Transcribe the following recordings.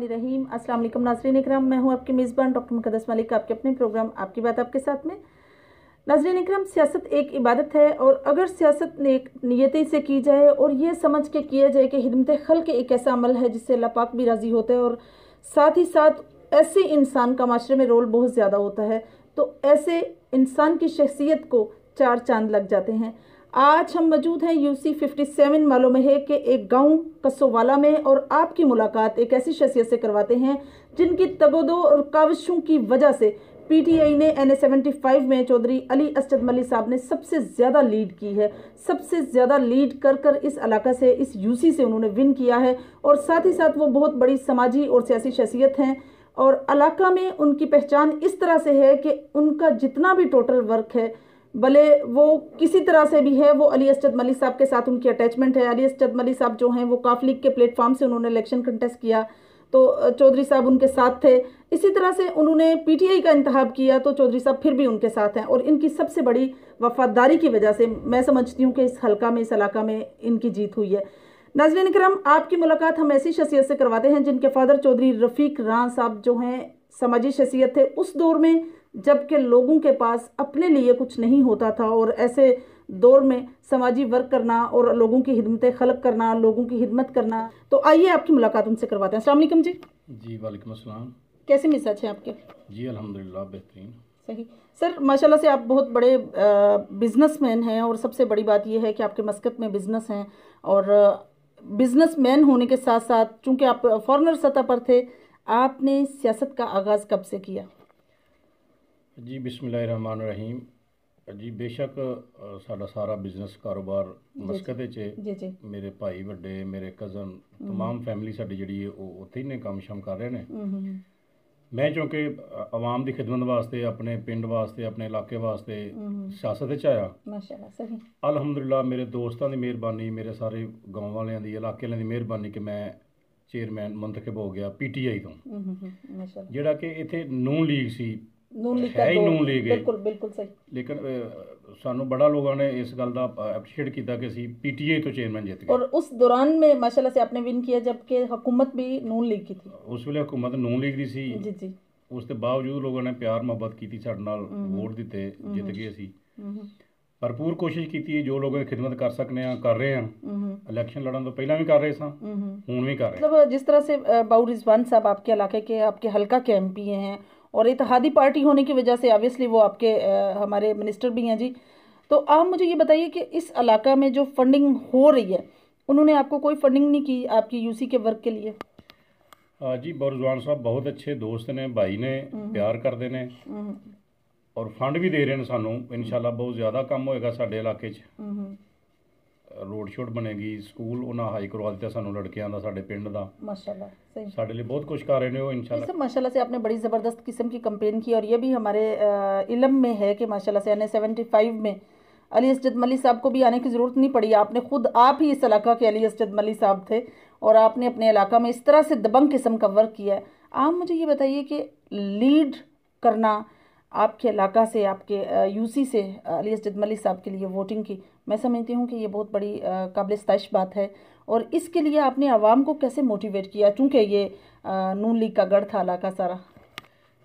रहीम। अस्सलाम वालेकुम नाज़रीन इकराम, मैं हूं आपकी मेज़बान डॉक्टर मुक़द्दस मलिक, आपके अपने प्रोग्राम आपकी बात आपके साथ में। नाज़रीन इकराम, सियासत एक इबादत है और अगर सियासत नेक नियति से की जाए और ये समझ के किया जाए कि खिदमत खल्क़ एक ऐसा अमल है जिससे अल्लाह पाक भी राज़ी होता है और साथ ही साथ ऐसे इंसान का माशरे में रोल बहुत ज़्यादा होता है, तो ऐसे इंसान की शख्सियत को चार चांद लग जाते हैं। आज हम मौजूद हैं UC 57 मालूम है कि एक गांव कसोवाला में, और आपकी मुलाकात एक ऐसी शख्सियत से करवाते हैं जिनकी तगोदो और काविशों की वजह से PTI ने NA 75 में चौधरी अली असद मली साहब ने सबसे ज़्यादा लीड की है। सबसे ज़्यादा लीड कर कर इस इलाका से, इस UC से उन्होंने विन किया है और साथ ही साथ वो बहुत बड़ी समाजी और सियासी शख्सियत हैं और इलाका में उनकी पहचान इस तरह से है कि उनका जितना भी टोटल वर्क है, भले वो किसी तरह से भी है, वो अली असद मली साहब के साथ उनकी अटैचमेंट है। अली असद मली साहब जो हैं वो काफ लीग के प्लेटफॉर्म से उन्होंने इलेक्शन कंटेस्ट किया तो चौधरी साहब उनके साथ थे। इसी तरह से उन्होंने PTI का इंतखाब किया तो चौधरी साहब फिर भी उनके साथ हैं और इनकी सबसे बड़ी वफादारी की वजह से मैं समझती हूँ कि इस हल्का में, इस इलाका में इनकी जीत हुई है। नाज़रीन करम, आपकी मुलाकात हम ऐसी शख्सियत से करवाते हैं जिनके फादर चौधरी रफ़ीक रां साहब जो हैं समाजी शख्सियत थे उस दौर में जबकि लोगों के पास अपने लिए कुछ नहीं होता था, और ऐसे दौर में समाजी वर्क करना और लोगों की खिदमत खल्क़ करना, लोगों की खिदमत करना। तो आइए आपकी मुलाकात उनसे करवाते हैं। अस्सलाम वालेकुम जी। जी वालेकुम अस्सलाम। कैसे मिजाज हैं आपके? जी अल्हम्दुलिल्लाह बेहतरीन। सही सर, माशाल्लाह से आप बहुत बड़े बिजनेसमैन हैं और सबसे बड़ी बात यह है कि आपके मस्कत में बिजनेस हैं और बिजनेसमैन होने के साथ साथ चूँकि आप फॉरेनर सतह पर थे, आपने सियासत का आगाज़ कब से किया? जी बिस्मिल्लाहिर्रहमानिर्रहीम। जी बेशक साडा सारा बिजनेस कारोबार मस्कत जी जी मेरे भाई वड्डे, मेरे कज़न, तमाम फैमिली साडी जिहड़ी है वो उत्थे ही ने काम शाम कर रहे हैं। मैं चूँकि आवाम की खिदमत वास्ते, अपने पिंड वास्ते, अपने इलाके वास्ते सियासत च आया। माशाल्लाह सही। अल्हम्दुलिल्लाह मेरे दोस्तों की मेहरबानी, मेरे सारे गाँव वालियां दी, इलाके वालियां दी मेहरबानी कि मैं चेयरमैन मुंतखब हो गया PTI तो, माशाल्लाह। जिहड़ा कि इत्थे नून लीग सी, नून लीग है का ही दौर, नून लीग है। बिल्कुल बिल्कुल सही। लेकिन सानू बड़ा लोगों ने इस गल का एप्रीशिएट किया कि असी PTI तो चेयरमैन जीत गए। और उस दौरान में माशाल्लाह से आपने विन किया जबकि हुकूमत भी नून लीग की थी। उस वेले हुकूमत नून लीग दी सी। जी जी। उसके बावजूद लोगों ने प्यार मुहब्बत की, साडे नाल वोट दिते, जित गए असी। भरपूर कोशिश की जो लोगों की खिदमत कर सकने कर रहे हैं। इलैक्शन लड़न तो पहला भी कर रहे सा, हुण भी कर रहे। मतलब जिस तरह से बाऊ रिजवान साहब आपके इलाके के, आपके हल्का के MP हैं और इत्तेहादी पार्टी होने की वजह से ऑब्वियसली वो आपके हमारे मिनिस्टर भी हैं जी। तो आप मुझे ये बताइए कि इस इलाका में जो फंडिंग हो रही है, उन्होंने आपको कोई फंडिंग नहीं की आपकी UC के वर्क के लिए? जी रिजवान साहब बहुत अच्छे दोस्त ने, भाई ने, प्यार करते हैं और फंड भी दे रहे हैं सानू। इंशाल्लाह बहुत ज़्यादा काम होएगा साडे इलाके च। रोड शोड बनेगी, स्कूल उन्हें हाई करवा दिता सानू लड़कियां दा, साडे पिंड दा। माशाल्लाह सही। साडे लिए बहुत कुछ कर रहे हैं वो इंशाल्लाह। सब माशाल्लाह से आपने बड़ी ज़बरदस्त किस्म की कंपेन की और ये भी हमारे इल्म में है कि माशाल्लाह से NA 75 में अली असद मली साहब को भी आने की ज़रूरत नहीं पड़ी। आपने खुद, आप ही इस इलाका के अली असद मली साहब थे और आपने अपने इलाका में इस तरह से दबंग किस्म का वर्क किया है। आप मुझे ये बताइए कि लीड करना आपके इलाका से, आपके UC से अली असद मली साहब के लिए वोटिंग की, मैं समझती हूँ कि ये बहुत बड़ी काबिल इस्ताइश बात है। और इसके लिए आपने आवाम को कैसे मोटिवेट किया, चूँकि ये नून लीग का गढ़ था इलाका सारा?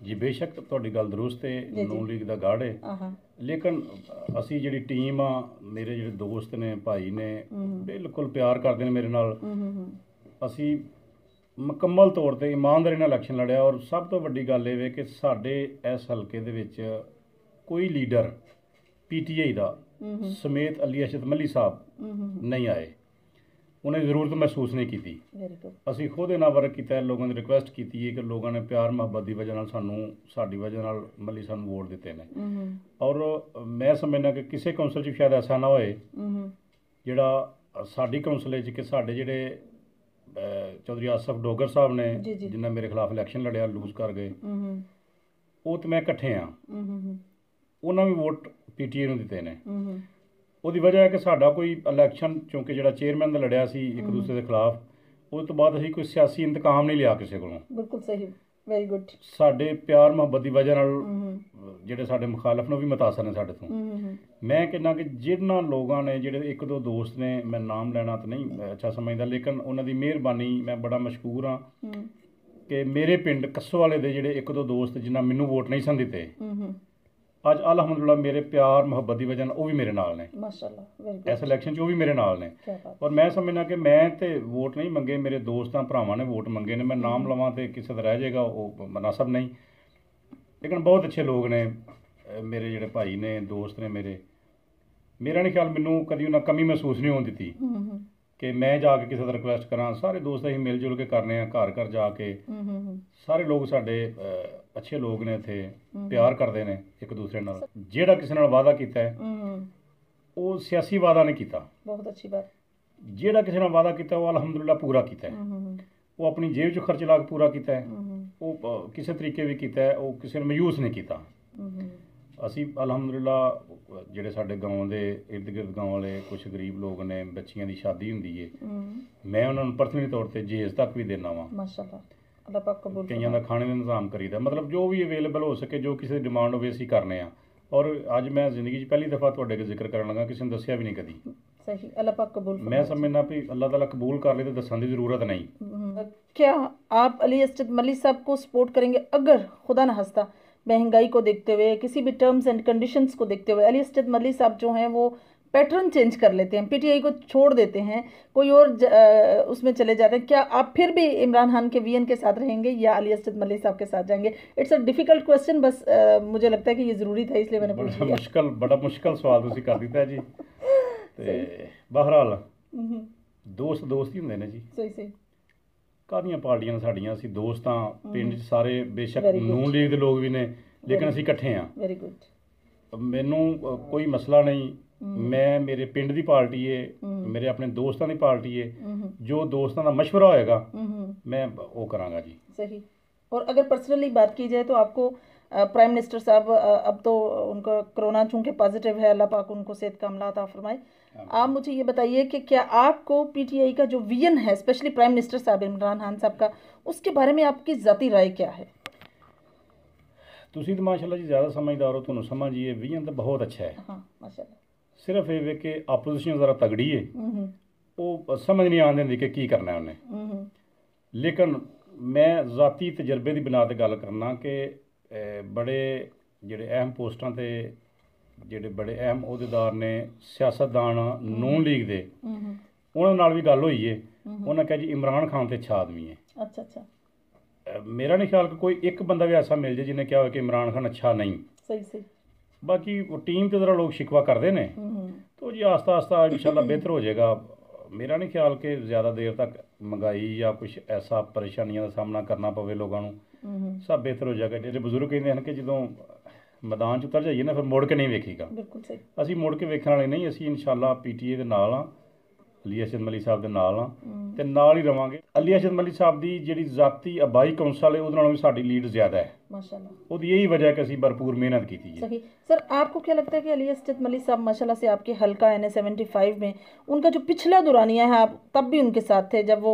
जी बेशक तुहाडी गल दुरुस्त है, नून लीग का गढ़ है। लेकिन असी जिहड़ी टीम आ, मेरे जिहड़े दोस्त ने, भाई ने, बिल्कुल प्यार करते हैं मेरे नाल। असी मुकम्मल तौर पर ईमानदारी नाल इलैक्शन लड़िया और सब तो वड्डी गल ये कि साडे इस हल्के दे विच कोई लीडर PTI दा समेत अली असद मली साहब नहीं आए। उन्हें ज़रूरत महसूस नहीं की। असी खुद इन्ना वर्क किया, लोगों ने रिक्वेस्ट की है कि लोगों ने प्यार मुहब्बत की वजह सानू, साडी वजह नाल मली सानू वोट दिते हैं। और मैं समझना कि किसी कौंसल च शायद ऐसा ना होए जिहड़ा साडी कौंसल कि साडे जिहड़े चौधरी आसफ डोगर साहब ने, जिन्हें मेरे खिलाफ इलैक्शन लड़िया, लूज कर गए, वो तो मैं इकट्ठे हाँ, उन्होंने भी वोट PTI नूं दिते ने। ਉਹਦੀ वजह है कि साडा कोई इलैक्शन चूँकि जो चेयरमैन का लड़िया सी एक दूसरे के खिलाफ, उस तो बाद असीं कोई सियासी इंतकाम नहीं लिया किसी कोलों। बिल्कुल सही, वेरी गुड। साडे प्यार मुहब्बत की वजह नाल जिहड़े साडे मुखालफ ने भी मुतासर ने साडे तो। मैं कहना कि जिन्हां लोगों ने, जिहड़े एक दो दोस्त ने, मैं नाम लेना तो नहीं अच्छा समझदा, लेकिन उन्हां दी मेहरबानी, मैं बड़ा मशकूर हाँ। ਕਿ ਮੇਰੇ ਪਿੰਡ ਕੱਸੋ ਵਾਲੇ ਦੇ ਜਿਹੜੇ ਇੱਕ ਦੋ ਦੋਸਤ ਜਿਨ੍ਹਾਂ ਮੈਨੂੰ ਵੋਟ ਨਹੀਂ ਸਨ ਦਿੱਤੇ, ਅੱਜ ਅਲਹਮਦੁਲਿਲਾ ਮੇਰੇ ਪਿਆਰ ਮੁਹੱਬਤ ਦੀ ਵਜ੍ਹਾ ਨਾਲ ਉਹ ਵੀ ਮੇਰੇ ਨਾਲ ਨੇ ਮਾਸ਼ਾਅੱਲਾ, ਵੈਰੀ ਗੁੱਡ। ਇਸ ਇਲੈਕਸ਼ਨ 'ਚ ਉਹ ਵੀ ਮੇਰੇ ਨਾਲ ਨੇ। ਕੀ ਬਾਤ। ਔਰ ਮੈਂ ਸਮਝਣਾ ਕਿ ਮੈਂ ਤੇ ਵੋਟ ਨਹੀਂ ਮੰਗੇ, ਮੇਰੇ ਦੋਸਤਾਂ ਭਰਾਵਾਂ ਨੇ ਵੋਟ ਮੰਗੇ ਨੇ। ਮੈਂ ਨਾਮ ਲਵਾਂ ਤੇ ਕਿਸੇ ਦਾ ਰਹਿ ਜਾਏਗਾ, ਉਹ ਮੁਨਾਸਬ ਨਹੀਂ। ਲੇਕਿਨ ਬਹੁਤ ਅੱਛੇ ਲੋਕ ਨੇ ਮੇਰੇ, ਜਿਹੜੇ ਭਾਈ ਨੇ, ਦੋਸਤ ਨੇ ਮੇਰੇ। ਮੇਰਾ ਨਹੀਂ ਖਿਆਲ ਮੈਨੂੰ ਕਦੀ ਉਹਨਾਂ ਕਮੀ ਮਹਿਸੂਸ ਨਹੀਂ ਹੋਣ ਦਿੱਤੀ ਕਿ ਮੈਂ ਜਾ ਕੇ ਕਿਸੇ ਦਾ ਰਿਕੁਐਸਟ ਕਰਾਂ। ਸਾਰੇ ਦੋਸਤ ਅਸੀਂ ਮਿਲ ਜੁਲ ਕੇ ਕਰਨੇ ਆ, ਘਰ ਘਰ ਜਾ ਕੇ। ਸਾਰੇ ਲੋਕ ਸਾਡੇ ਅੱਛੇ ਲੋਕ ਨੇ, ਇੱਥੇ ਪਿਆਰ ਕਰਦੇ ਨੇ ਇੱਕ ਦੂਸਰੇ ਨਾਲ। ਜਿਹੜਾ ਕਿਸੇ ਨਾਲ ਵਾਅਦਾ ਕੀਤਾ ਹੈ ਉਹ ਸਿਆਸੀ ਵਾਅਦਾ ਨਹੀਂ ਕੀਤਾ, ਬਹੁਤ ਅੱਛੀ ਬਾਤ। ਜਿਹੜਾ ਕਿਸੇ ਨਾਲ ਵਾਅਦਾ ਕੀਤਾ ਉਹ ਅਲਹਮਦੁਲਿਲਾ ਪੂਰਾ ਕੀਤਾ ਹੈ। ਉਹ ਆਪਣੀ ਜੇਬ 'ਚ ਖਰਚ ਲਾ ਕੇ ਪੂਰਾ ਕੀਤਾ ਹੈ। ਉਹ ਕਿਸੇ ਤਰੀਕੇ ਵੀ ਕੀਤਾ ਹੈ, ਉਹ ਕਿਸੇ ਨੂੰ ਮਾਯੂਸ ਨਹੀਂ ਕੀਤਾ। ਅਸੀਂ ਅਲਹਮਦੁਲਿਲਾ ਜਿਹੜੇ ਸਾਡੇ ਗਾঁव ਦੇ ਇਰਦ ਗਿਰਦ ਗਾँव ਵਾਲੇ ਕੁਛ ਗਰੀਬ ਲੋਕ ਨੇ, ਬੱਚੀਆਂ ਦੀ ਸ਼ਾਦੀ ਹੁੰਦੀ ਹੈ, ਮੈਂ ਉਹਨਾਂ ਨੂੰ ਪਰਸਨਲੀ ਤੌਰ ਤੇ ਜੇਜ਼ ਤੱਕ ਵੀ ਦੇਣਾ ਵਾ। ਮਾਸ਼ਾਅੱਲਾ, ਅੱਲਾਹ ਪਾਕ ਕਬੂਲ। ਕਈਆਂ ਦਾ ਖਾਣੇ ਦਾ ਇੰਤਜ਼ਾਮ ਕਰੀਦਾ, ਮਤਲਬ ਜੋ ਵੀ ਅਵੇਲੇਬਲ ਹੋ ਸਕੇ, ਜੋ ਕਿਸੇ ਦੀ ਡਿਮਾਂਡ ਹੋਵੇ ਅਸੀਂ ਕਰਨੇ ਆ। ਔਰ ਅੱਜ ਮੈਂ ਜ਼ਿੰਦਗੀ 'ਚ ਪਹਿਲੀ ਦਫਾ ਤੁਹਾਡੇ ਅੱਗੇ ਜ਼ਿਕਰ ਕਰਨ ਲੱਗਾ, ਕਿਸੇ ਨੂੰ ਦੱਸਿਆ ਵੀ ਨਹੀਂ ਕਦੀ। सही, अल्लाह पाक कबूल। मैं समझना भी अल्लाह ताला कबूल कर ले तो दसन की ज़रूरत नहीं। क्या आप अली असद मलिक साहब को सपोर्ट करेंगे अगर खुदा न हंसता महंगाई को देखते हुए, किसी भी टर्म्स एंड कंडीशंस को देखते हुए अली असद मलिक साहब जो हैं वो पैटर्न चेंज कर लेते हैं, पीटीआई को छोड़ देते हैं, कोई और उसमें चले जाते हैं, क्या आप फिर भी इमरान खान के वीएन के साथ रहेंगे या अली असद मलिक साहब के साथ जाएंगे? इट्स अ डिफिकल्ट क्वेश्चन, बस मुझे लगता है कि ये ज़रूरी था इसलिए मैंने पूछ लिया। बड़ा मुश्किल सवाल तुसीं कर दिता जी। ਤੇ ਬਹਰਾਲ ਦੋਸਤ ਦੋਸਤ ਹੀ ਹੁੰਦੇ ਨੇ ਜੀ। ਸਹੀ ਸਹੀ। ਕਾਹਦੀਆਂ ਪਾਰਟੀਆਂ ਸਾਡੀਆਂ, ਅਸੀਂ ਦੋਸਤਾਂ ਪਿੰਡ 'ਚ ਸਾਰੇ, ਬੇਸ਼ੱਕ ਨੂਨ ਲੀਗ ਦੇ ਲੋਕ ਵੀ ਨੇ, ਲੇਕਿਨ ਅਸੀਂ ਇਕੱਠੇ ਹਾਂ। Very good. ਮੈਨੂੰ ਕੋਈ ਮਸਲਾ ਨਹੀਂ। ਮੈਂ, ਮੇਰੇ ਪਿੰਡ ਦੀ ਪਾਰਟੀ ਹੈ, ਮੇਰੇ ਆਪਣੇ ਦੋਸਤਾਂ ਦੀ ਪਾਰਟੀ ਹੈ। ਜੋ ਦੋਸਤਾਂ ਦਾ ਮਸ਼ਵਰਾ ਹੋਏਗਾ मैं वो करांगा जी। सही। और अगर पर्सनली बात की जाए तो आपको प्राइम मिनिस्टर साहब, अब तो उनका कोरोना चूँकि पॉजिटिव है, अल्लाह पाक उनको सेहत का अमला अता फरमाए, आप मुझे ये बताइए कि क्या आपको पीटीआई का जो विजन है, स्पेशली प्राइम मिनिस्टर साहब इमरान खान साहब का, उसके बारे में आपकी ज़ाती राय क्या है? ਤੁਸੀਂ ਤਾਂ ਮਾਸ਼ਾਅੱਲਾ ਜੀ ਜ਼ਿਆਦਾ ਸਮਝਦਾਰ ਹੋ, ਤੁਹਾਨੂੰ ਸਮਝੀਏ। ਵਿਜ਼ਨ ਤਾਂ ਬਹੁਤ ਅੱਛਾ ਹੈ। ਹਾਂ ਮਾਸ਼ਾਅੱਲਾ। ਸਿਰਫ ਇਹ ਵੇ ਕਿ ਆਪੋਜੀਸ਼ਨ ਜ਼ਰਾ ਤਗੜੀ ਹੈ, ਉਹ ਸਮਝ ਨਹੀਂ ਆਉਂਦੀ ਹੁੰਦੀ ਕਿ ਕੀ ਕਰਨਾ ਉਹਨੇ। ਲੇਕਿਨ ਮੈਂ ਜ਼ਾਤੀ ਤਜਰਬੇ ਦੀ ਬਿਨਾ ਤੇ ਗੱਲ ਕਰਨਾ ਕਿ ਬੜੇ ਜਿਹੜੇ ਅਹਿਮ ਪੋਸਟਾਂ ਤੇ ਜਿਹੜੇ ਬੜੇ ਅਹਿਮ ਅਹੁਦੇਦਾਰ ਨੇ, ਸਿਆਸਤਦਾਨ ਨੂਨ ਲੀਗ ਦੇ, ਉਹਨਾਂ ਨਾਲ ਵੀ ਗੱਲ ਹੋਈ ਹੈ। ਉਹਨਾਂ ਕਿਹਾ ਜੀ ਇਮਰਾਨ ਖਾਨ ਤੇ ਅੱਛਾ ਆਦਮੀ ਹੈ। ਅੱਛਾ ਅੱਛਾ। मेरा नहीं ख्याल कि कोई एक बंदा भी ऐसा मिल जाए जिन्हें क्या हो कि इमरान खान अच्छा नहीं। सही सही। बाकी वो टीम तो ज़रा लोग शिकवा करते हैं, तो जी आस्ता आस्ता इंशाल्लाह बेहतर हो जाएगा। मेरा नहीं ख्याल कि ज़्यादा देर तक महंगाई या कुछ ऐसा परेशानियों का सामना करना पवे लोगों को। सब बेहतर हो जाएगा। जेडे बजुर्ग कहते हैं कि जो मैदान च उतर जाइए ना, फिर मुड़ के नहीं वेखेगा। बिल्कुल सही। असी मुड़ के वेखण वाले नहीं, असी इंशाल्लाह पीटीए के नाल हाँ, अली असद मलिक साहब के नाल हाँ, ਤੇ ਨਾਲ ਹੀ ਰਵਾਂਗੇ। ਅਲੀ ਅਸਦ ਮਲਿਕ ਸਾਹਿਬ ਦੀ ਜਿਹੜੀ ਜ਼ਾਤੀ ਆਬਾਈ ਕੌਂਸਲ ਹੈ, ਉਹਦੇ ਨਾਲੋਂ ਵੀ ਸਾਡੀ ਲੀਡ ਜ਼ਿਆਦਾ ਹੈ माशाल्लाह। ਉਹਦੀ यही वजह है कि ਅਸੀਂ भरपूर मेहनत की है। सही। सर, आपको क्या लगता है कि अली असद मलिक साहब माशाल्लाह से आपके हल्का NA-75 में उनका जो पिछला दौरानिया है, आप तब भी उनके साथ थे जब वो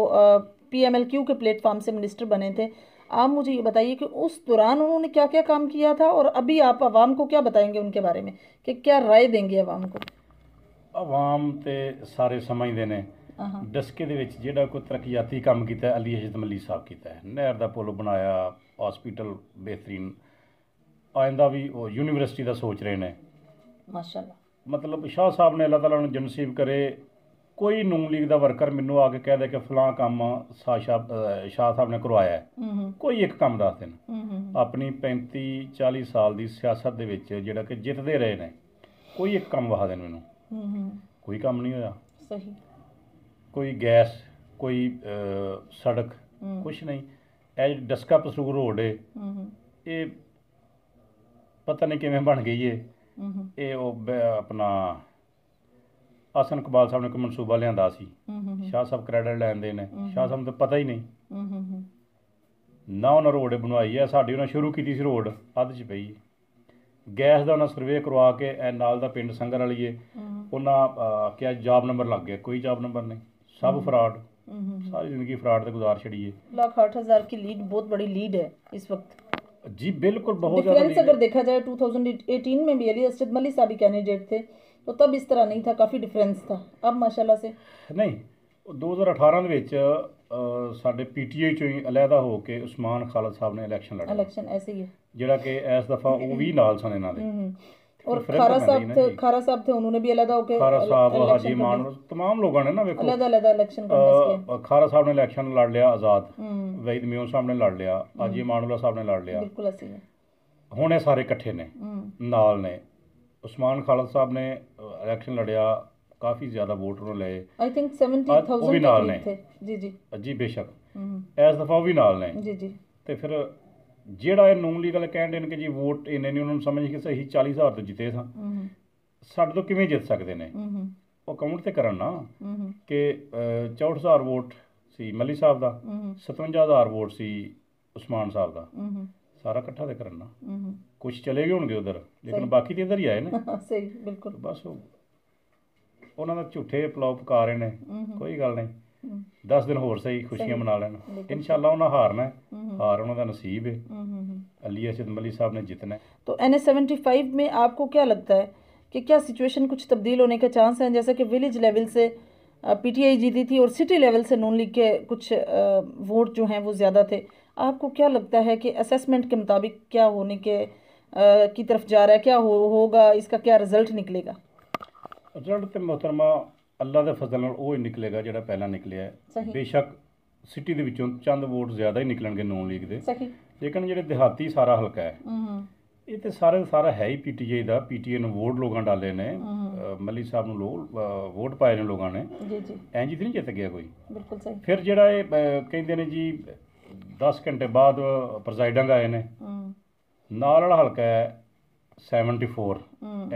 PMLQ के प्लेटफॉर्म से मिनिस्टर बने थे। आप मुझे ये बताइए कि उस दौरान उन्होंने क्या क्या काम किया था, और अभी आप आवाम को क्या बताएंगे उनके बारे में, कि क्या राय देंगे आवाम को? आवाम तो सारे समझते हैं। डस्के ਦੇ ਵਿੱਚ ਜਿਹੜਾ ਕੋਈ ਤਰੱਕੀਆਤੀ ਕੰਮ ਕੀਤਾ ਅਲੀ ਅਸਦ ਮਲਿਕ ਸਾਹਿਬ ਕੀਤਾ ਹੈ। ਨਹਿਰ ਦਾ ਪੁਲ ਬਣਾਇਆ, ਹਸਪੀਟਲ ਬਿਹਤਰੀਨ, ਆਇੰਦਾ ਵੀ ਉਹ ਯੂਨੀਵਰਸਿਟੀ ਦਾ ਸੋਚ ਰਹੇ ਨੇ ਮਾਸ਼ਾਅੱਲਾ। ਮਤਲਬ ਸ਼ਾਹ ਸਾਹਿਬ ਨੇ, ਅੱਲਾਹ ਤਾਲਾ ਨੂੰ ਜਨਸੀਬ ਕਰੇ, ਕੋਈ ਨੂਨ ਲੀਗ ਦਾ ਵਰਕਰ ਮੈਨੂੰ ਆ ਕੇ ਕਹਿ ਦੇ ਕਿ ਫਲਾਂ ਕੰਮ ਸ਼ਾਹ ਸਾਹਿਬ ਨੇ ਕਰਵਾਇਆ ਹੈ, ਕੋਈ ਇੱਕ ਕੰਮ ਦੱਸ ਦੇਣ। ਆਪਣੀ 35-40 ਸਾਲ ਦੀ ਸਿਆਸਤ ਦੇ ਵਿੱਚ ਜਿਹੜਾ ਕਿ ਜਿੱਤਦੇ ਰਹੇ ਨੇ, ਕੋਈ ਇੱਕ ਕੰਮ ਵਹਾ ਦੇਣ ਮੈਨੂੰ। ਕੋਈ ਕੰਮ ਨਹੀਂ ਹੋਇਆ। ਸਹੀ। कोई गैस, कोई सड़क, कुछ नहीं। ਇਹ ਡਸਕਾ ਪਸੂਰ ਰੋਡ ਹੈ, ਇਹ ਪਤਾ ਨਹੀਂ ਕਿਵੇਂ ਬਣ ਗਈ ਹੈ। ਇਹ ਉਹ ਆਪਣਾ ਆਸਨ ਇਕਬਾਲ ਸਾਹਿਬ ਨੇ ਕੋਈ ਮਨਸੂਬਾ ਲਿਆਂਦਾ ਸੀ, ਸ਼ਾਹ ਸਾਹਿਬ ਕ੍ਰੈਡਿਟ ਲੈਂਦੇ ਨੇ, ਸ਼ਾਹ ਸਾਹਿਬ ਨੂੰ ਤਾਂ ਪਤਾ ਹੀ ਨਹੀਂ ਨਾ। ਉਹਨਾਂ ਰੋਡ ਬਣਵਾਈ ਹੈ, ਸਾਡੀ ਉਹਨਾਂ ਸ਼ੁਰੂ ਕੀਤੀ ਸੀ, ਰੋਡ ਅੱਧ 'ਚ ਪਈ। ਗੈਸ ਦਾ ਉਹਨਾਂ ਸਰਵੇ ਕਰਵਾ ਕੇ ਇਹ ਨਾਲ ਦਾ ਪਿੰਡ ਸੰਗਰ ਵਾਲੀ ਹੈ, ਉਹਨਾਂ ਕਿਹਾ ਜਾਬ ਨੰਬਰ ਲੱਗ ਗਿਆ, ਕੋਈ ਜਾਬ ਨੰबर नहीं, सब फ्रॉड। सारी जिंदगी फ्रॉड से गुजार छड़ी है। 1,60,000 की लीड बहुत बड़ी लीड है इस वक्त जी, बिल्कुल बहुत ज़्यादा। डिफरेंस अगर देखा जाए 2018 में भी अली असद मलिक साहब कैंडिडेट थे, तो तब इस तरह नहीं था, काफ़ी डिफरेंस था। अब माशाल्लाह से नहीं, 2018 ਦੇ ਵਿੱਚ ਸਾਡੇ ਪੀਟੀਆਈ ਚੋਂ ਹੀ ਅਲੱਗਾ ਹੋ ਕੇ ਉਸਮਾਨ ਖਾਲਦ ਸਾਹਿਬ ਨੇ ਇਲੈਕਸ਼ਨ ਲੜਿਆ। ਇਲੈਕਸ਼ਨ ਐਸੇ ਹੀ ਹੈ ਜਿਹੜਾ ਕਿ ਇਸ ਦਫਾ ਉਹ ਵੀ ਨਾਲ ਸਨ ਇਹਨਾਂ ਦੇ। और खारा साहब थे उन्होंने भी अलग होके खारा साहब हाजी मान तमाम लोगों ने ना देखो अलग इलेक्शन कंटेस्ट खारा साहब ने इलेक्शन लड़ लिया, आज़ाद वहीद मियों साहब ने लड़ लिया, हाजी मानुल्ला साहब ने लड़ लिया, बिल्कुल ऐसे है। हुण ये सारे इकट्ठे ने नाल ने। उस्मान खालद साहब ने इलेक्शन लड़िया, काफ़ी ज़्यादा वोट उन्होंने ले, आई थिंक 70,000 थे। जी जी जी बेशक इस दफ़ा भी नाल ने जी जी। तो फिर ਜਿਹੜਾ ਇਹ ਨੂਨ ਲੀਗ ਵਾਲੇ ਕਹਿੰਦੇ ਨੇ ਕਿ ਜੀ ਵੋਟ ਇੰਨੇ ਨਹੀਂ, ਉਹਨਾਂ ਨੂੰ ਸਮਝ ਕਿ ਸਹੀ 40,000 ਤੋਂ ਜਿੱਤੇ ਸਾਂ, ਸਾਡੇ ਤੋਂ ਕਿਵੇਂ ਜਿੱਤ ਸਕਦੇ ਨੇ? ਉਹ ਕਾਊਂਟ ਤੇ ਕਰਨ ਨਾ ਕਿ 64,000 ਵੋਟ ਸੀ ਮੱਲੀ ਸਾਹਿਬ ਦਾ, 57,000 ਵੋਟ ਸੀ ਉਸਮਾਨ ਸਾਹਿਬ ਦਾ, ਸਾਰਾ ਇਕੱਠਾ ਤੇ ਕਰਨ ਨਾ। ਕੁਝ ਚਲੇ ਗਏ ਹੋਣਗੇ ਉਧਰ, ਲੇਕਿਨ ਬਾਕੀ ਤੇ ਇੱਧਰ ਹੀ ਆਏ ਨੇ। ਸਹੀ ਬਿਲਕੁਲ। ਬਸ ਉਹਨਾਂ ਦਾ ਝੂਠੇ ਪਲਾਉ ਪਕਾ ਰਹੇ ਨੇ, ਕੋਈ ਗੱਲ ਨਹੀਂ, 10 दिन होर सही खुशियां मना लेना इंशाल्लाह। उन्हें हारना है, हार उन्होंने नसीब है, अली असद मली साहब ने जीतना है। तो NS-75 में आपको क्या लगता है कि क्या सिचुएशन कुछ तब्दील होने के चांस हैं? जैसे कि विलेज लेवल से PTI जीती थी और सिटी लेवल से नून लीग के कुछ वोट जो हैं वो ज़्यादा थे। आपको क्या लगता है कि असेसमेंट के मुताबिक क्या होने के की तरफ जा रहा है, क्या होगा, इसका क्या रिजल्ट निकलेगा? रिजल्ट तो मोहतरमा ਅੱਲਾ ਦੇ ਫਜ਼ਲ ਨਾਲ ਉਹ ਹੀ ਨਿਕਲੇਗਾ ਜਿਹੜਾ ਪਹਿਲਾਂ ਨਿਕਲਿਆ ਹੈ। ਬੇਸ਼ੱਕ ਸਿਟੀ ਦੇ ਵਿੱਚੋਂ ਚੰਦ ਵੋਟ ਜ਼ਿਆਦਾ ਹੀ ਨਿਕਲਣਗੇ ਨੂਨ ਲੀਗ ਦੇ, ਲੇਕਿਨ ਜਿਹੜੇ ਦਿਹਾਤੀ ਸਾਰਾ ਹਲਕਾ ਹੈ ਇਹ ਤੇ ਸਾਰਾ ਹੈ ਹੀ ਪੀਟੀਆਈ ਦਾ। ਪੀਟੀਆਈ ਨੂੰ ਵੋਟ ਲੋਕਾਂ ਡਾਲੇ ਨੇ, ਮੱਲੀ ਸਾਹਿਬ ਨੂੰ ਵੋਟ ਪਾਏ ਨੇ ਲੋਕਾਂ ਨੇ, ਇੰਝ ਤੇ ਨਹੀਂ ਜਿੱਤ ਗਿਆ ਕੋਈ। ਬਿਲਕੁਲ ਸਹੀ। ਫਿਰ ਜਿਹੜਾ ਇਹ ਕਹਿੰਦੇ ਨੇ ਜੀ 10 ਘੰਟੇ ਬਾਅਦ ਪ੍ਰੈਜ਼ਾਈਡਿੰਗ ਆਏ ਨੇ, ਨਾਲ ਵਾਲਾ ਹਲਕਾ ਹੈ 74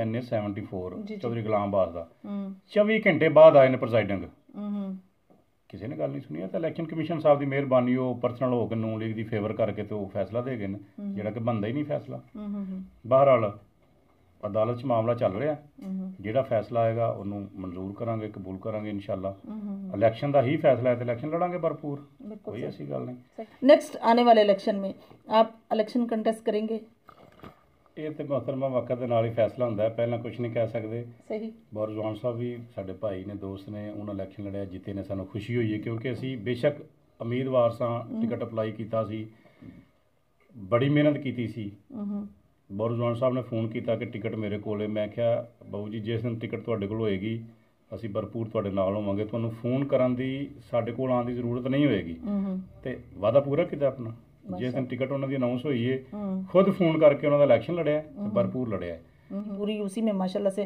NS-74 ਚੌਧਰੀ ਗੁਲਾਮ ਅਬਾਸ ਦਾ, 24 ਘੰਟੇ ਬਾਅਦ ਆਏ ਨੇ ਪ੍ਰੈਜ਼ਾਈਡਿੰਗ। ਕਿਸੇ ਨੇ ਗੱਲ ਨਹੀਂ ਸੁਣੀ। ਤਾਂ ਇਲੈਕਸ਼ਨ ਕਮਿਸ਼ਨ ਸਾਹਿਬ ਦੀ ਮਿਹਰਬਾਨੀ, ਉਹ ਪਰਸਨਲ ਹੋ ਕੇ ਨੂਨ ਲੀਗ ਦੀ ਫੇਵਰ ਕਰਕੇ ਤੇ ਉਹ ਫੈਸਲਾ ਦੇ ਗਏ ਨੇ, ਜਿਹੜਾ ਕਿ ਬਣਦਾ ਹੀ ਨਹੀਂ ਫੈਸਲਾ। ਬਹਰਹਾਲ ਅਦਾਲਤ 'ਚ ਮਾਮਲਾ ਚੱਲ ਰਿਹਾ, ਜਿਹੜਾ ਫੈਸਲਾ ਆਏਗਾ ਉਹਨੂੰ ਮਨਜ਼ੂਰ ਕਰਾਂਗੇ, ਕਬੂਲ ਕਰਾਂਗੇ इंशाल्लाह। इलेक्शन ਦਾ ਹੀ ਫੈਸਲਾ ਹੈ ਤੇ ਇਲੈਕਸ਼ਨ ਲੜਾਂਗੇ ਭਰਪੂਰ, ਕੋਈ ਐਸੀ ਗੱਲ ਨਹੀਂ। नेक्स्ट आने वाले इलेक्शन में आप इलेक्शन कंटेस्ट करेंगे? ਇਹ ਤੇ ਮੁਹਤਰਮਾ ਵਕਤ ਦੇ ਨਾਲ ਹੀ ਫੈਸਲਾ ਹੁੰਦਾ ਹੈ, ਪਹਿਲਾਂ ਕੁਝ ਨਹੀਂ ਕਹਿ ਸਕਦੇ। ਸਹੀ। ਬੌਰਜ਼ਵਾਨ ਸਾਹਿਬ ਵੀ ਸਾਡੇ ਭਾਈ ਨੇ, ਦੋਸਤ ਨੇ, ਉਹਨਾਂ ਇਲੈਕਸ਼ਨ ਲੜਿਆ, ਜਿੱਤੇ ਨੇ, ਸਾਨੂੰ ਖੁਸ਼ੀ ਹੋਈ ਹੈ ਕਿਉਂਕਿ ਅਸੀਂ ਬੇਸ਼ੱਕ ਉਮੀਦਵਾਰ ਸਾਂ, ਟਿਕਟ ਅਪਲਾਈ ਕੀਤਾ ਸੀ, ਬੜੀ ਮਿਹਨਤ ਕੀਤੀ ਸੀ। ਬੌਰਜ਼ਵਾਨ ਸਾਹਿਬ ਨੇ ਫੋਨ ਕੀਤਾ ਕਿ ਟਿਕਟ ਮੇਰੇ ਕੋਲ ਹੈ। ਮੈਂ ਕਿਹਾ ਬਾਊ ਜੀ ਜਿਸ ਦਿਨ ਟਿਕਟ ਤੁਹਾਡੇ ਕੋਲ ਹੋਏਗੀ ਅਸੀਂ ਭਰਪੂਰ ਤੁਹਾਡੇ ਨਾਲ ਹੋਵਾਂਗੇ, ਤੁਹਾਨੂੰ ਫੋਨ ਕਰਨ ਦੀ, ਸਾਡੇ ਕੋਲ ਆਉਣ ਦੀ ਜ਼ਰੂਰਤ ਨਹੀਂ ਹੋਏਗੀ। ਤੇ ਵਾਅਦਾ ਪੂਰਾ ਕੀਤਾ ਆਪਣਾ। ਜਿਸ ਦਿਨ ਟਿਕਟ ਉਹਨਾਂ ਦੀ ਅਨਾਉਂਸ ਹੋਈ ਹੈ, खुद फोन करके उन्होंने इलेक्शन लड़िया, भरपूर लड़िया है पूरी। उसी में माशाल्लाह से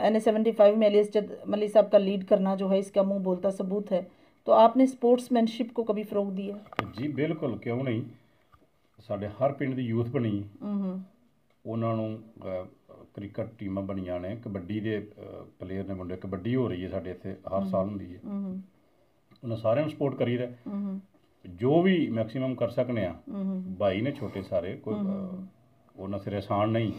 NS-75 में अली असद मली साहब का लीड करना जो है इसका मुंह बोलता सबूत है। तो आपने स्पोर्ट्समैनशिप को कभी फरोग दिया? जी बिल्कुल, क्यों नहीं। साढ़े हर पिंड की यूथ बनी, उन्होंने क्रिकेट टीमां बनिया ने, कबड्डी के प्लेयर ने, मुंडे कबड्डी हो रही है साढ़े इत्थे हर साल होंदी है, उन्हें सारे सपोर्ट करी दे, जो भी मैक्सिमम कर सकने आ। भाई ने छोटे सारे, कोई उन्होंने सिर आसान नहीं,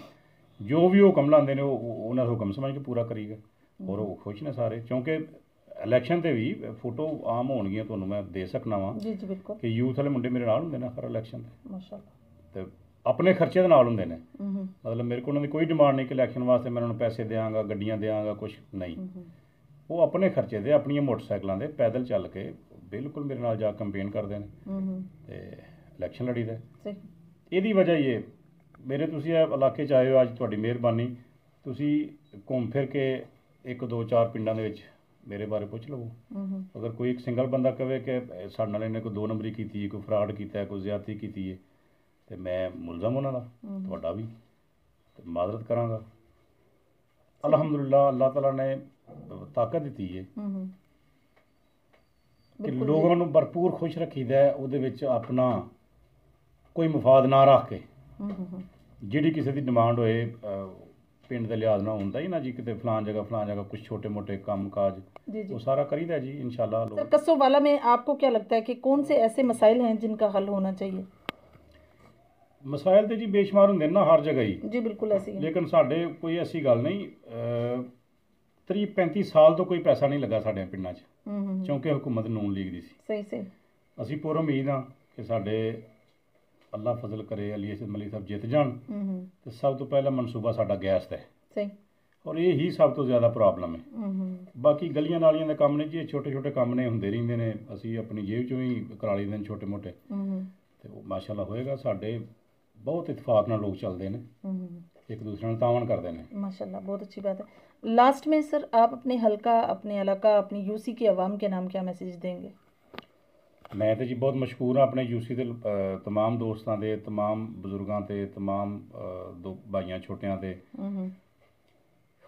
जो भी हुक्म लाते हैं उन्होंने हुक्म समझ के पूरा करीगा, और वो खुश ने सारे। क्योंकि इलैक्शन से भी फोटो आम होणगियां, तुहानूं मैं दे सकना वा कि यूथ वाले मुंडे मेरे नाल हुंदे ने हर इलैक्शन ते, माशाअल्लाह, ते अपने खर्चे दे नाल हुंदे ने। मतलब मेरे को उन्होंने कोई डिमांड नहीं कि इलैक्शन वास्ते मैं उन्होंने पैसे देंगा, गड्डियां देंगा, कुछ नहीं। वो अपने खर्चे दे, अपनी मोटरसाइकिलों दे, पैदल चल के बिल्कुल मेरे नाल जा कंपेन करते हैं ते इलैक्शन लड़ी दे। ਇਹਦੀ ਵਜ੍ਹਾ ਹੀ ਹੈ ਮੇਰੇ, ਤੁਸੀਂ ਇਹ ਇਲਾਕੇ 'ਚ ਆਏ ਹੋ, ਅੱਜ ਤੁਹਾਡੀ ਮਿਹਰਬਾਨੀ, ਤੁਸੀਂ ਘੁੰਮ ਫਿਰ ਕੇ 1 2 4 ਪਿੰਡਾਂ ਦੇ ਵਿੱਚ ਮੇਰੇ ਬਾਰੇ ਪੁੱਛ ਲਵੋ। ਅਗਰ ਕੋਈ ਇੱਕ ਸਿੰਗਲ ਬੰਦਾ ਕਹੇ ਕਿ ਸਾਡੇ ਨਾਲ ਇਹਨੇ ਕੋਈ 2 ਨੰਬਰੀ ਕੀਤੀ, ਕੋਈ ਫਰਾਡ ਕੀਤਾ, ਕੋਈ ਜ਼ਿਆਦਤੀ ਕੀਤੀ ਹੈ, ਤੇ ਮੈਂ ਮੁਲਜ਼ਮ ਉਹਨਾਂ ਦਾ, ਤੁਹਾਡਾ ਵੀ, ਤੇ ਮਾਜ਼ਰਤ ਕਰਾਂਗਾ। ਅਲਹਮਦੁਲਿਲਾ ਅੱਲਾਹ ਤਾਲਾ ਨੇ ਤਾਕਤ ਦਿੱਤੀ ਹੈ ਕਿ ਲੋਕਾਂ ਨੂੰ ਭਰਪੂਰ ਖੁਸ਼ ਰੱਖੀਦਾ, ਉਹਦੇ ਵਿੱਚ ਆਪਣਾ ਕੋਈ ਮਫਾਦ ਨਾ ਰੱਖ ਕੇ, ਜਿਹੜੀ ਕਿਸੇ ਦੀ ਡਿਮਾਂਡ ਹੋਏ ਪਿੰਡ ਦੇ ਲਿਹਾਜ਼ ਨਾਲ ਹੁੰਦਾ ਹੀ ਨਾ ਜੀ, ਕਿਤੇ ਫਲਾਨ जगह कुछ छोटे मोटे काम काज वो सारा करीदा जी इंशाल्लाह। सर कसोवाला में आपको क्या लगता है कि कौन से ऐसे मसाइल हैं जिनका हल होना चाहिए? मसाइल तो जी बेशुमार होंगे ना हर जगह ही जी, बिल्कुल ऐसी, लेकिन साढ़े कोई ऐसी गल नहीं। 30-35 साल तो कोई पैसा नहीं लगा साढ़े पिंडां 'च, क्योंकि हुकूमत नून लीग दी सी। सही असीं पूरी उम्मीद हाँ कि साढ़े अल्लाह फजल करे, अली असद मलिक साहब जित जान, तो सब तो पहला मनसूबा साडा गैस का है। ਔਰ ਇਹ ਹੀ ਸਭ ਤੋਂ ਜ਼ਿਆਦਾ ਪ੍ਰੋਬਲਮ ਹੈ। ਬਾਕੀ ਗਲੀਆਂ ਨਾਲੀਆਂ ਦੇ ਕੰਮ ਨੇ ਜੀ, ਛੋਟੇ ਛੋਟੇ ਕੰਮ ਨੇ, ਹੁੰਦੇ ਰਹਿੰਦੇ ਨੇ, ਅਸੀਂ ਆਪਣੀ ਜੇਬ ਚੋਂ ਹੀ ਕਰਾ ਲਈਦੇ ਨੇ ਛੋਟੇ ਮੋਟੇ, ਤੇ ਉਹ ਮਾਸ਼ਾਅੱਲਾ ਹੋਏਗਾ। ਸਾਡੇ बहुत इत्तेफाक ਨਾਲ लोग चलते हैं, एक दूसरे ਨਾਲ तावन करते हैं माशाल्लाह, बहुत अच्छी बात है। लास्ट में सर आप अपने हलका, अपने इलाका, अपनी यूसी की आवाम के नाम क्या मैसेज देंगे? मैं तो जी बहुत मशहूर हाँ अपने यूसी के तमाम दोस्तों के, तमाम बजुर्गों के, तमाम दो भाइयों छोटियां के,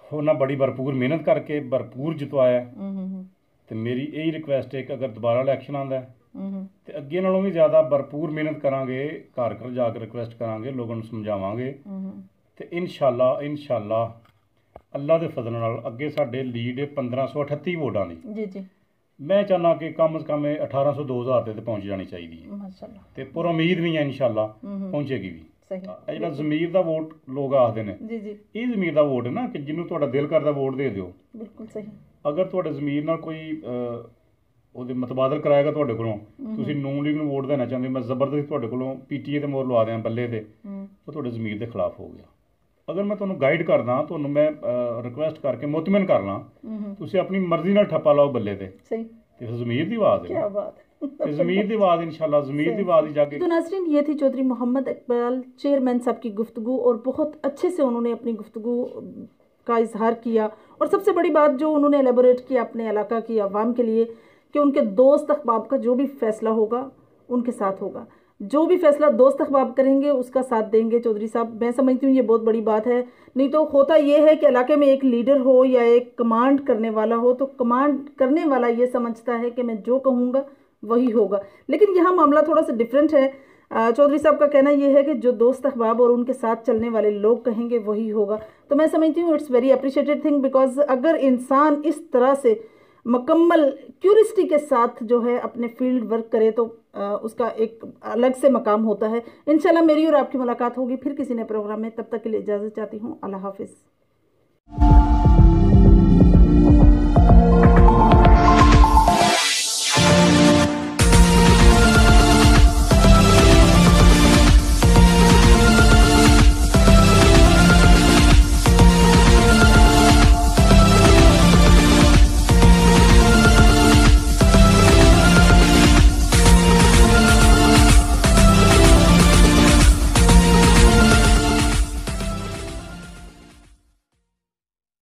उन्हें बड़ी भरपूर मेहनत करके भरपूर जितवाया। तो मेरी यही रिक्वेस्ट है कि अगर दोबारा इलैक्शन आता है तो अगे नालों भी ज़्यादा भरपूर मेहनत करांगे, घर घर जाकर रिक्वेस्ट करांगे, लोगों को समझावांगे, तो इंशाअल्लाह अल्लाह के फजल नाल अगे साडे लीड 1538 वोटां दी। जी जी, मैं चाहना कि कम से कम 1800 2000 ते पहुँच जानी चाहिए माशाल्लाह, ते पूरा उम्मीद भी है इंशाअल्लाह पहुँचेगी भी। ਜਿਹੜਾ ਜ਼ਮੀਰ ਦਾ ਵੋਟ ਲੋਕ ਆਖਦੇ ਨੇ, ਜੀ ਜੀ, ਇਹ ਜ਼ਮੀਰ ਦਾ ਵੋਟ ਹੈ ਨਾ ਕਿ ਜਿਹਨੂੰ ਤੁਹਾਡਾ ਦਿਲ ਕਰਦਾ ਵੋਟ ਦੇ ਦਿਓ। ਬਿਲਕੁਲ ਸਹੀ। ਅਗਰ ਤੁਹਾਡੇ ਜ਼ਮੀਰ ਨਾਲ ਕੋਈ ਉਹਦੇ ਮਤਬਾਦਲ ਕਰਾਏਗਾ ਤੁਹਾਡੇ ਕੋਲੋਂ, ਤੁਸੀਂ ਨੂਨ ਲੀਗ ਨੂੰ ਵੋਟ ਦੇਣਾ ਚਾਹੁੰਦੇ, ਮੈਂ ਜ਼ਬਰਦਸਤੀ ਤੁਹਾਡੇ ਕੋਲੋਂ ਪੀਟੀਏ ਤੇ ਮੋਹਰ ਲਵਾ ਦਿਆਂ ਬੱਲੇ ਤੇ, ਉਹ ਤੁਹਾਡੇ ਜ਼ਮੀਰ ਦੇ ਖਿਲਾਫ ਹੋ ਗਿਆ। ਅਗਰ ਮੈਂ ਤੁਹਾਨੂੰ ਗਾਈਡ ਕਰਦਾ, ਤੁਹਾਨੂੰ ਮੈਂ ਰਿਕੁਐਸਟ ਕਰਕੇ ਮੁਤਮਿਨ ਕਰ ਲਾਂ, ਤੁਸੀਂ ਆਪਣੀ ਮਰਜ਼ੀ ਨਾਲ ਠੱਪਾ ਲਾਓ ਬੱਲੇ ਤੇ, ਸਹੀ, ਤੇ ਜ਼ਮੀਰ ਦੀ ਆਵਾਜ਼ ਹੈ। क्या बात है, ज़मीर दी आवाज़ इंशाल्लाह ज़मीर दी आवाज़ ही जाके। तो नाज़रीन, ये थी चौधरी मोहम्मद इकबाल चेयरमैन साहब की गुफ्तगू, और बहुत अच्छे से उन्होंने अपनी गुफ्तगू का इजहार किया, और सबसे बड़ी बात जो उन्होंने एलेबोरेट किया अपने इलाका की आवाम के लिए कि उनके दोस्त अहबाब का जो भी फैसला होगा उनके साथ होगा, जो भी फैसला दोस्त अहबाब करेंगे उसका साथ देंगे चौधरी साहब। मैं समझती हूँ ये बहुत बड़ी बात है। नहीं तो होता ये है कि इलाके में एक लीडर हो या एक कमांड करने वाला हो, तो कमांड करने वाला ये समझता है कि मैं जो कहूँगा वही होगा, लेकिन यहाँ मामला थोड़ा सा डिफरेंट है। चौधरी साहब का कहना यह है कि जो दोस्त अहबाब और उनके साथ चलने वाले लोग कहेंगे वही होगा। तो मैं समझती हूँ it's very appreciated thing, because अगर इंसान इस तरह से मुकम्मल क्यूरियसिटी के साथ जो है अपने फील्ड वर्क करे तो उसका एक अलग से मकाम होता है। इंशाल्लाह मेरी और आपकी मुलाकात होगी फिर किसी नए प्रोग्राम में, तब तक के लिए इजाज़त चाहती हूँ। अल्लाह हाफिज़।